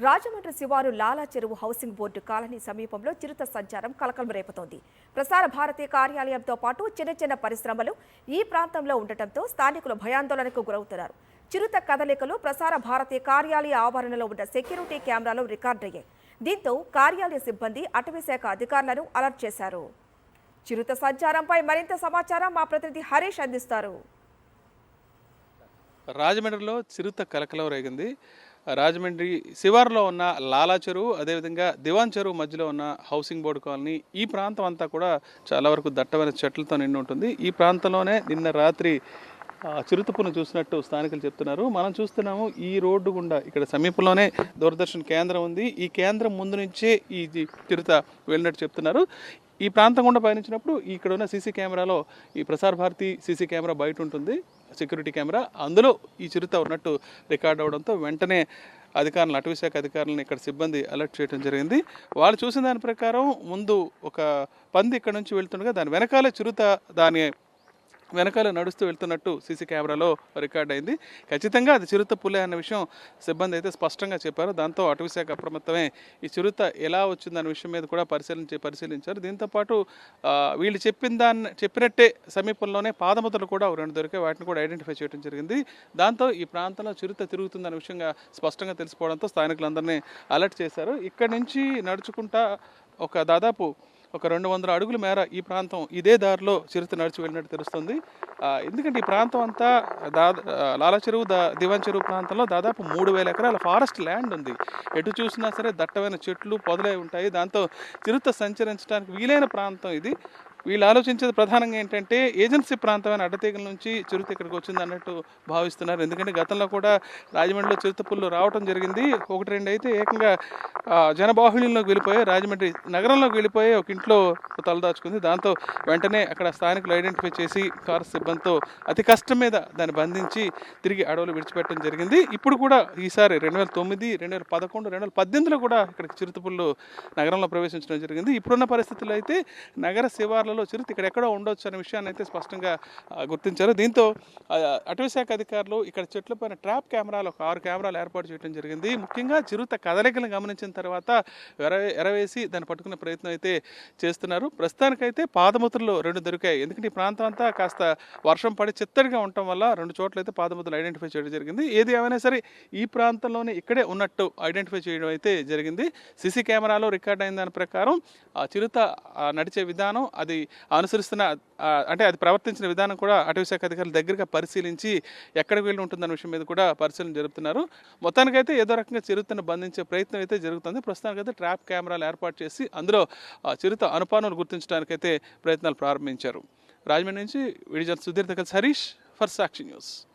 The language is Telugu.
రాజమండ్రి శివారు లాలా చెరువు హౌసింగ్ బోర్డు కాలనీ సమీపంలో చిరుత సంచారం కలకలం రేపుతోంది. ప్రసార భారతి కార్యాలయంతో పాటు చిన్న చిన్న పరిశ్రమలు ఈ ప్రాంతంలో ఉండటంతో స్థానికులు భయాందోళనకు గురవుతున్నారు. చిరుత కదలికలు ప్రసార భారతి కార్యాలయ ఆవరణలో ఉన్న సెక్యూరిటీ కెమెరాలో రికార్డయ్యాయి. దీంతో కార్యాలయ సిబ్బంది అటవీశాఖ అధికారులను అలర్ట్ చేశారు. చిరుత సంచారంపై మరింత సమాచారం మా ప్రతినిధి హరీష్ అందిస్తారు. రాజమండ్రిలో చిరుత కలకలం రేగింది. రాజమండ్రి శివారులో ఉన్న లాలా చెరువు, అదేవిధంగా దివాన్ చెరువు మధ్యలో ఉన్న హౌసింగ్ బోర్డు కాలనీ, ఈ ప్రాంతం అంతా కూడా చాలా వరకు దట్టమైన చెట్లతో నిండి ఉంటుంది. ఈ ప్రాంతంలోనే నిన్న రాత్రి చిరుతపును చూసినట్టు స్థానికులు చెప్తున్నారు. మనం చూస్తున్నాము ఈ రోడ్డు గుండా ఇక్కడ సమీపంలోనే దూరదర్శన్ కేంద్రం ఉంది. ఈ కేంద్రం ముందు నుంచే ఈ చిరుత వెళ్ళినట్టు చెప్తున్నారు. ఈ ప్రాంతం గుండా పయనించినప్పుడు ఇక్కడ ఉన్న సీసీ కెమెరాలో ఈ ప్రసార భారతి సీసీ కెమెరా బయట ఉంటుంది, సెక్యూరిటీ కెమెరా, అందులో ఈ చిరుత ఉన్నట్టు రికార్డ్ అవడంతో వెంటనే అధికారులు, అటవీశాఖ అధికారులను ఇక్కడ సిబ్బంది అలర్ట్ చేయడం జరిగింది. వాళ్ళు చూసిన దాని ప్రకారం ముందు ఒక పంది ఇక్కడ నుంచి వెళ్తుండగా దాని వెనకాలే చిరుత దాని వెనకాల నడుస్తూ వెళ్తున్నట్టు సీసీ కెమెరాలో రికార్డ్ అయింది. ఖచ్చితంగా అది చిరుత పులే అన్న విషయం సిబ్బంది అయితే స్పష్టంగా చెప్పారు. దాంతో అటవీశాఖ అప్రమత్తమే ఈ చిరుత ఎలా వచ్చిందన్న విషయం మీద కూడా పరిశీలించారు. దీంతోపాటు వీళ్ళు చెప్పినట్టే సమీపంలోనే పాదముద్రలు కూడా రెండు దొరికాయి. వాటిని కూడా ఐడెంటిఫై చేయడం జరిగింది. దాంతో ఈ ప్రాంతంలో చిరుత తిరుగుతుందన్న విషయంగా స్పష్టంగా తెలిసిపోవడంతో స్థానికులందరినీ అలర్ట్ చేశారు. ఇక్కడి నుంచి నడుచుకుంటా దాదాపు ఒక 200 అడుగుల మేర ఈ ప్రాంతం ఇదే దారిలో చిరుత నడిచి వెళ్ళినట్టు తెలుస్తుంది. ఎందుకంటే ఈ ప్రాంతం అంతా లాలా చెరువు, దివాన్ చెరువు ప్రాంతంలో దాదాపు 3000 ఎకరాల ఫారెస్ట్ ల్యాండ్ ఉంది. ఎటు చూసినా సరే దట్టమైన చెట్లు పొదలై ఉంటాయి. దాంతో చిరుత సంచరించడానికి వీలైన ప్రాంతం ఇది. వీళ్ళు ఆలోచించేది ప్రధానంగా ఏంటంటే ఏజెన్సీ ప్రాంతమైన అడ్డతీగల నుంచి చిరుత ఇక్కడికి వచ్చింది అన్నట్టు భావిస్తున్నారు. ఎందుకంటే గతంలో కూడా రాజమండ్రిలో చిరుత పుళ్ళు రావడం జరిగింది. 1-2 అయితే ఏకంగా జనబాహుళ్యంలోకి వెళ్ళిపోయి రాజమండ్రి నగరంలోకి వెళ్ళిపోయి ఒక ఇంట్లో తలదాచుకుంది. దాంతో వెంటనే అక్కడ స్థానికులు ఐడెంటిఫై చేసి కారు సిబ్బందితో అతి కష్టం మీద దాన్ని బంధించి తిరిగి అడవులు విడిచిపెట్టడం జరిగింది. ఇప్పుడు కూడా ఈసారి 2009, 2011, 2018లో కూడా ఇక్కడికి చిరుత పుళ్ళు నగరంలో ప్రవేశించడం జరిగింది. ఇప్పుడున్న పరిస్థితుల్లో అయితే నగర శివార్లలో చిరుత ఇక్కడ ఎక్కడో ఉండొచ్చు అనే విషయాన్ని అయితే స్పష్టంగా గుర్తించారు. దీంతో అటవీశాఖ అధికారులు ఇక్కడ చెట్ల పైన ట్రాప్ కెమెరాలు, ఒక 6 కెమెరాలు ఏర్పాటు చేయడం జరిగింది. ముఖ్యంగా చిరుత కదలికలను గమనించిన తర్వాత ఎరవేసి దాన్ని పట్టుకునే ప్రయత్నం అయితే చేస్తున్నారు. ప్రస్తుతానికైతే పాదముద్రలు 2 దొరికాయి. ఎందుకంటే ఈ ప్రాంతం అంతా కాస్త వర్షం పడి చిత్తడిగా ఉండటం వల్ల 2 చోట్ల అయితే పాదముద్రలు ఐడెంటిఫై చేయడం జరిగింది. ఏది ఏమైనా సరే ఈ ప్రాంతంలోనే ఇక్కడే ఉన్నట్టు ఐడెంటిఫై చేయడం అయితే జరిగింది. సీసీ కెమెరాలో రికార్డ్ అయిన దాని ప్రకారం ఆ చిరుత నడిచే విధానం, అది అనుసరిస్తున్న అంటే అది ప్రవర్తించిన విధానం కూడా అటవీశాఖ అధికారుల దగ్గరగా పరిశీలించి ఎక్కడికి వెళ్ళి ఉంటుందన్న విషయం మీద కూడా పరిశీలన జరుపుతున్నారు. మొత్తానికైతే ఏదో రకంగా చిరుతను బంధించే ప్రయత్నం అయితే జరుగుతుంది. ప్రస్తుతానికైతే ట్రాప్ కెమెరాలు ఏర్పాటు చేసి అందులో చిరుత అనుపానాలు గుర్తించడానికైతే ప్రయత్నాలు ప్రారంభించారు. రాజమండ్రి నుంచి విడిజన్ సుధీర్ దగ్గర హరీష్ ఫర్ సాక్షి న్యూస్.